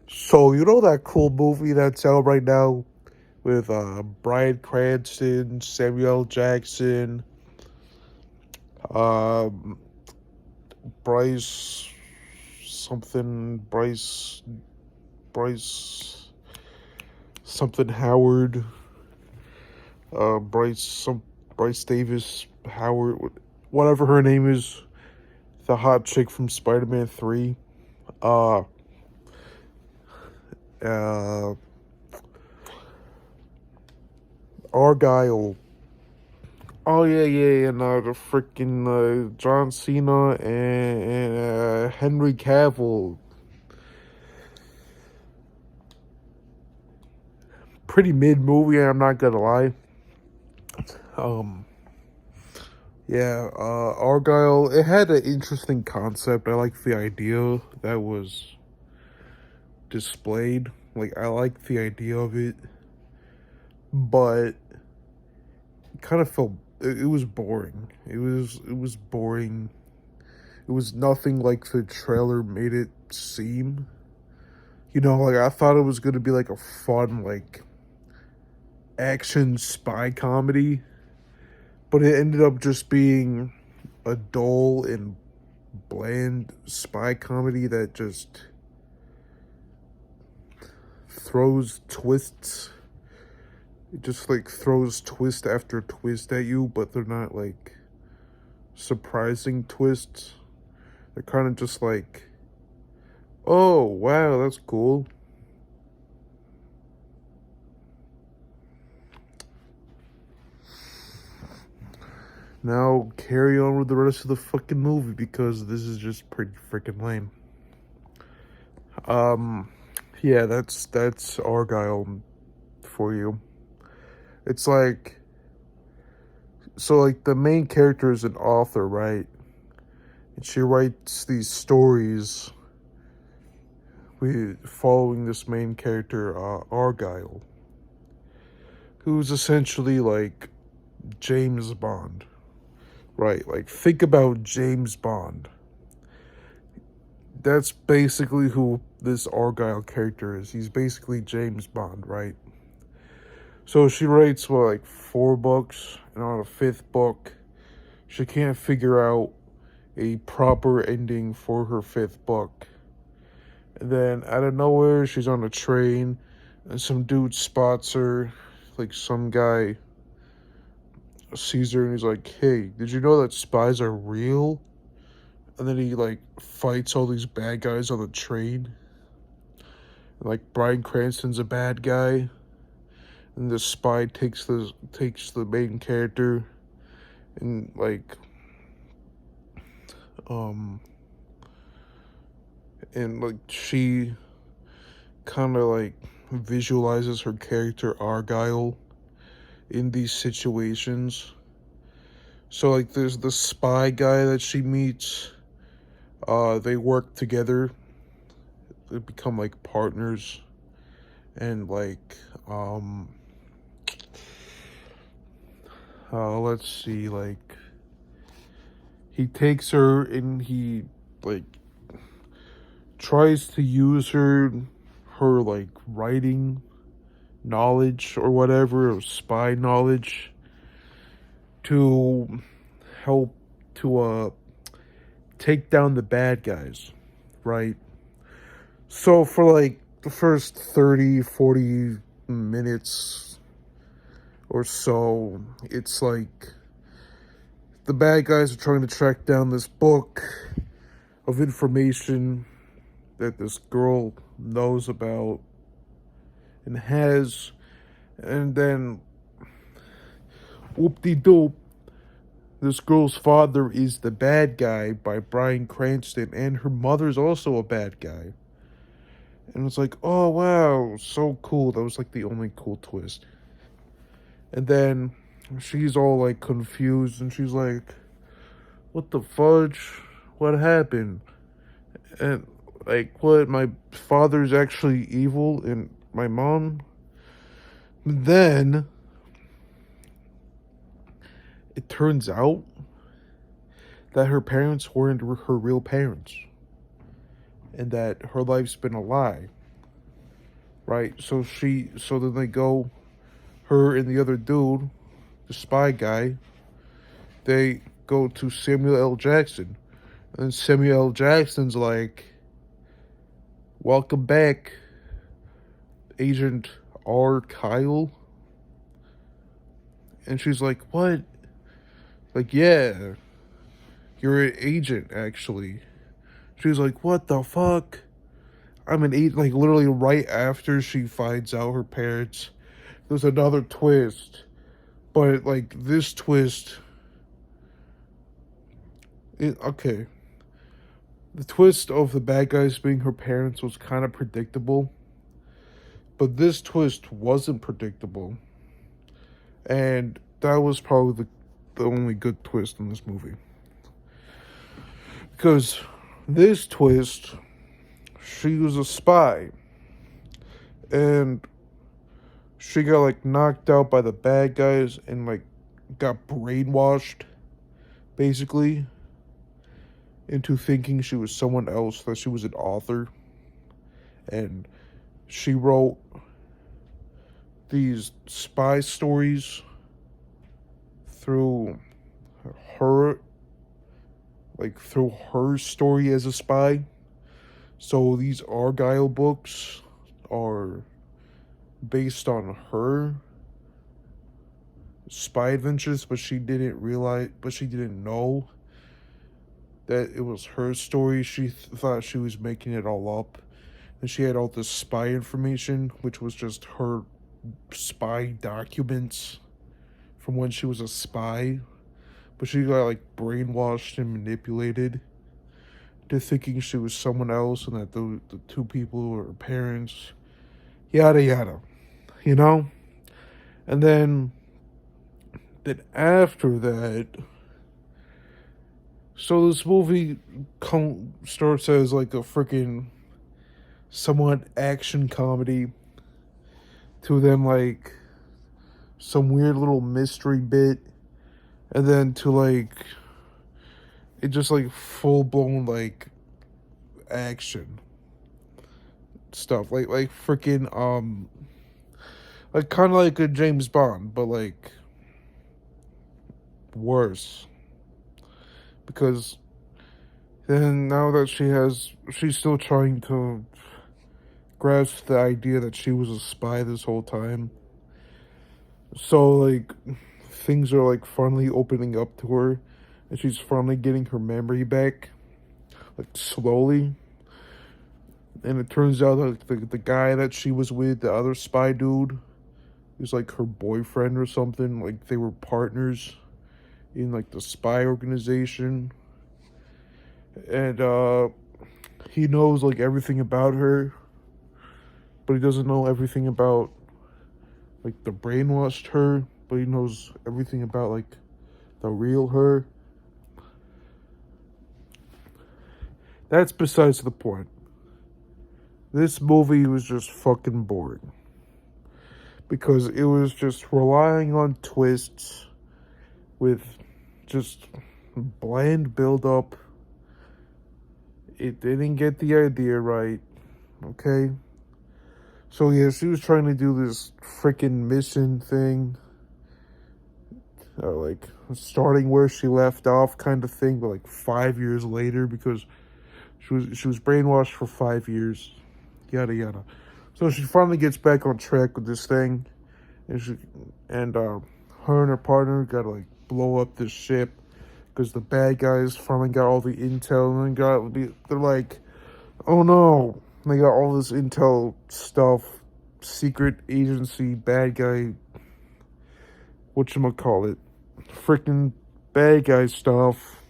So you know that cool movie that's out right now with Bryan Cranston, Samuel Jackson, um, Bryce something, Bryce something Howard, uh, Bryce some Bryce Davis Howard, whatever her name is, the hot chick from Spider-Man 3. Uh, uh, Argyle. Oh yeah, and the freaking John Cena and Henry Cavill. Pretty mid movie, I'm not gonna lie. Um, yeah, Argyle. It had an interesting concept. I like the idea that was displayed. Like I like the idea of it, but it kind of felt it was boring. It was boring. It was nothing like the trailer made it seem. You know, like I thought it was gonna be like a fun, like action spy comedy, but it ended up just being a dull and bland spy comedy that just throws twists. It just like throws twist after twist at you, but they're not like surprising twists. They're kind of just like, oh wow, that's cool. Now carry on with the rest of the fucking movie because this is just pretty freaking lame. Um, yeah, that's Argyle for you. It's like so like the main character is an author, right? And she writes these stories with following this main character, Argyle, who's essentially like James Bond, right? Like think about James Bond. That's basically who this Argyle character is. He's basically James Bond, right? So she writes what, like 4 books, and on the fifth book, she can't figure out a proper ending for her fifth book. And then out of nowhere, she's on a train, and some dude spots her, like some guy sees her, and he's like, "Hey, did you know that spies are real?" And then he like fights all these bad guys on the train. And, like Bryan Cranston's a bad guy, and the spy takes the main character, and um she kind of like visualizes her character Argyle in these situations. So like there's the spy guy that she meets. They work together. They become like partners, and like let's see, like he takes her and he like tries to use her like writing knowledge or whatever, or spy knowledge, to help to take down the bad guys, right? So for like the first 30-40 minutes or so, it's like the bad guys are trying to track down this book of information that this girl knows about and has, and then whoop-de-doop, this girl's father is the bad guy by Bryan Cranston, and her mother's also a bad guy. And it's like, oh wow, so cool. That was like the only cool twist. And then she's all like confused, and she's like, what the fudge? What happened? And like, what? My father's actually evil, and my mom? Then it turns out that her parents weren't her real parents, and that her life's been a lie. right? So then they go, her and the other dude, the spy guy, they go to Samuel L. Jackson. And Samuel L. Jackson's like, welcome back, Agent Argylle. And she's like, what? Like, yeah, you're an agent, actually. She's like, what the fuck? I'm an agent. Like, literally right after she finds out her parents, there's another twist. But, like, this twist... okay. The twist of the bad guys being her parents was kind of predictable. But this twist wasn't predictable. And that was probably the only good twist in this movie. Because this twist, she was a spy. And she got, like, knocked out by the bad guys and, like, got brainwashed, basically, into thinking she was someone else, that she was an author. And she wrote these spy stories through her, like, through her story as a spy. So these Argylle books are based on her spy adventures, but she didn't know that it was her story. She thought she was making it all up. And she had all this spy information, which was just her spy documents from when she was a spy. But she got, like, brainwashed and manipulated to thinking she was someone else, and that the two people were her parents. Yada yada. You know? And then after that, so this movie starts as like a freaking somewhat action comedy, to then like some weird little mystery bit, and then to like it just like full blown like action stuff, like freaking like kind of like a James Bond, but like worse. Because then now that she's still trying to grasp the idea that she was a spy this whole time. So like things are like finally opening up to her, and she's finally getting her memory back, like slowly. And it turns out that the guy that she was with, the other spy dude, is like her boyfriend or something. Like they were partners in like the spy organization. And he knows like everything about her, but he doesn't know everything about like the brainwashed her, but he knows everything about like the real her. That's besides the point. This movie was just fucking boring, because it was just relying on twists with just bland build-up. It didn't get the idea right, okay? So yeah, she was trying to do this freaking mission thing, like starting where she left off kind of thing, but like 5 years later, because she was brainwashed for 5 years, yada yada. So she finally gets back on track with this thing, and her and her partner gotta like blow up this ship, because the bad guys finally got all the intel, and then they're like, oh no, they got all this intel stuff, secret agency, bad guy, whatchamacallit, freaking bad guy stuff.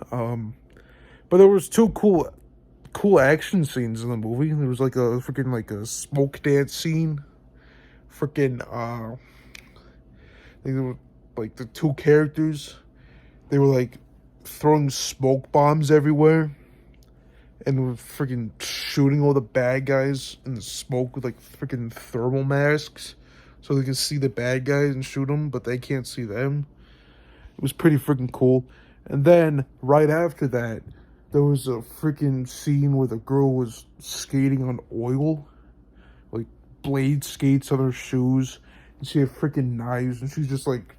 But there was two cool action scenes in the movie. There was like a freaking like a smoke dance scene. Freaking they were like the two characters. They were like throwing smoke bombs everywhere, and were freaking shooting all the bad guys in the smoke with like freaking thermal masks, so they can see the bad guys and shoot them, but they can't see them. It was pretty freaking cool. And then right after that, There was a freaking scene where the girl was skating on oil, like blade skates on her shoes, and she had freaking knives, and she's just like,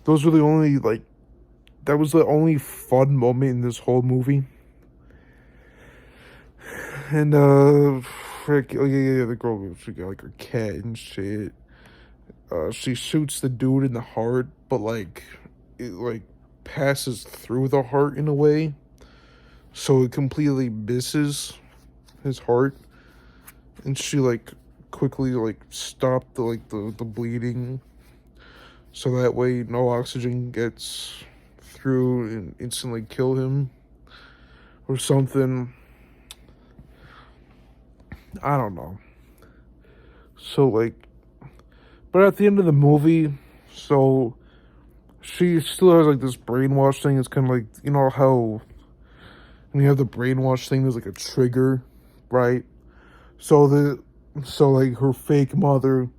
those were the only, like, that was the only fun moment in this whole movie. And, oh yeah, the girl, she got, like, her cat and shit. She shoots the dude in the heart, but, like, it, like, passes through the heart in a way, so it completely misses his heart. And she, like, quickly, like, stopped the bleeding, so that way no oxygen gets through and instantly kill him or something. I don't know. So, like, but at the end of the movie, so she still has, like, this brainwash thing. It's kind of like, you know how when you have the brainwash thing, there's like a trigger, right? So like her fake mother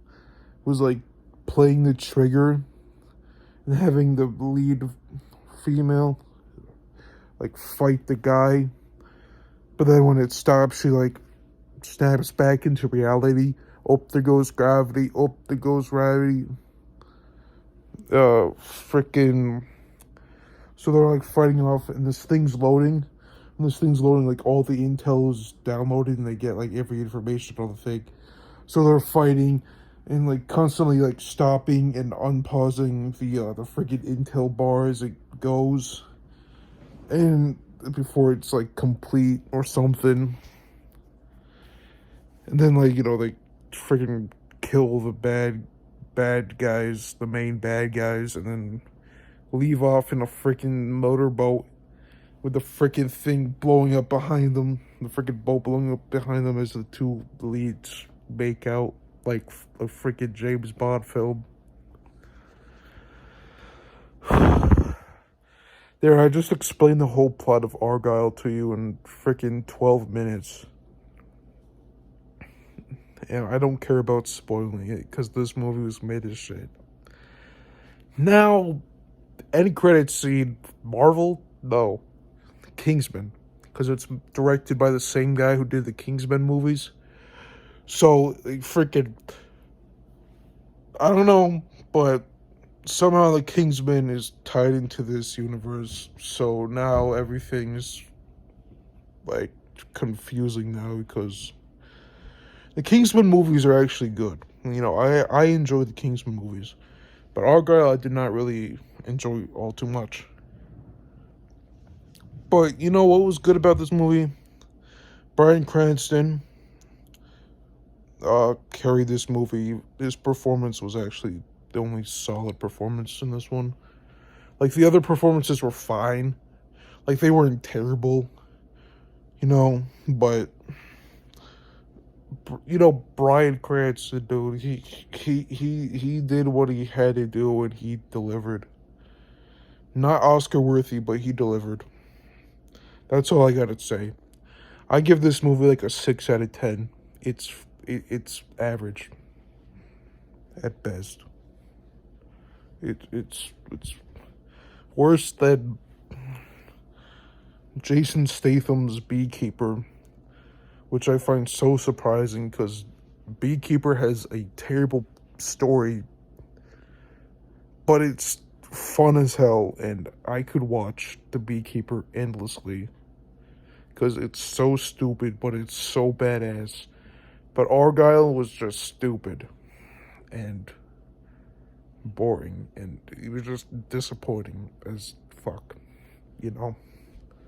was like playing the trigger and having the lead female like fight the guy, but then when it stops, she like snaps back into reality. Oh, there goes gravity. Oh, there goes gravity. Freaking. So they're like fighting off, and this thing's loading. And this thing's loading, like all the intel is downloaded, and they get like every information on the thing. So they're fighting, and like constantly like stopping and unpausing the freaking intel bar as it goes, and before it's like complete or something. And then like, you know, they freaking kill the bad guys, the main bad guys, and then leave off in a freaking motorboat with the freaking thing blowing up behind them. The freaking boat blowing up behind them as the two leads make out like a freaking James Bond film. There, I just explained the whole plot of Argylle to you in freaking 12 minutes. And I don't care about spoiling it, because this movie was made as shit. Now, end credits scene, Marvel? No. Kingsman. Because it's directed by the same guy who did the Kingsman movies. So, freaking, I don't know, but somehow the Kingsman is tied into this universe. So now everything's, like, confusing now, because the Kingsman movies are actually good. You know, I enjoy the Kingsman movies. But Argylle I did not really enjoy all too much. But you know what was good about this movie? Bryan Cranston carried this movie. His performance was actually the only solid performance in this one. Like, the other performances were fine. Like, they weren't terrible. You know, but you know, Bryan Cranston, dude, he did what he had to do, and he delivered. Not Oscar worthy, but he delivered. That's all I gotta say. I give this movie like a 6 out of 10. It's average at best. It's worse than Jason Statham's Beekeeper, which I find so surprising, because Beekeeper has a terrible story, but it's fun as hell, and I could watch The Beekeeper endlessly, because it's so stupid, but it's so badass. But Argylle was just stupid and boring, and it was just disappointing as fuck, you know?